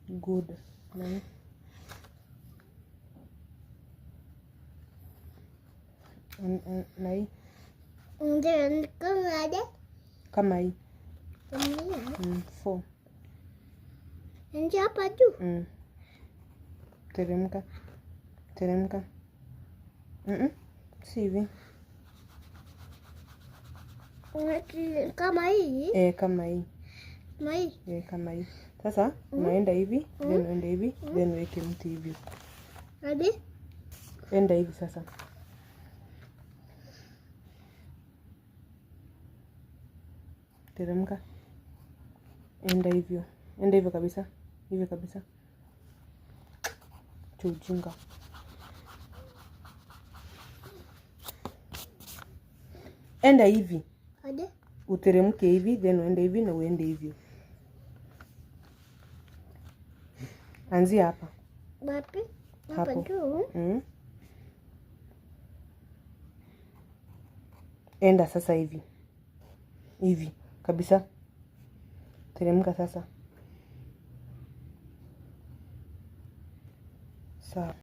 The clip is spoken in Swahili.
Good. Nai. Nai. Ndio Kama hii. 4. Ndio hapa juu. Teremka. Teremka. Si hivi. Kama hii? Kama hii. Kama hii? Kama hii. Sasa unaenda hivi, then uende hivi, then weke mti hivi. Hadi? Enda hivi sasa. Teremka. Enda hivyo. Enda hivyo kabisa. Hivyo kabisa. Ujinga. Enda hivi. Hadi? Uteremke hivi, then uende hivi na uende hivyo. Anzia hapa. Wapi? Hapa juu? Enda sasa hivi. Hivi kabisa. Teremka sasa. Sawa.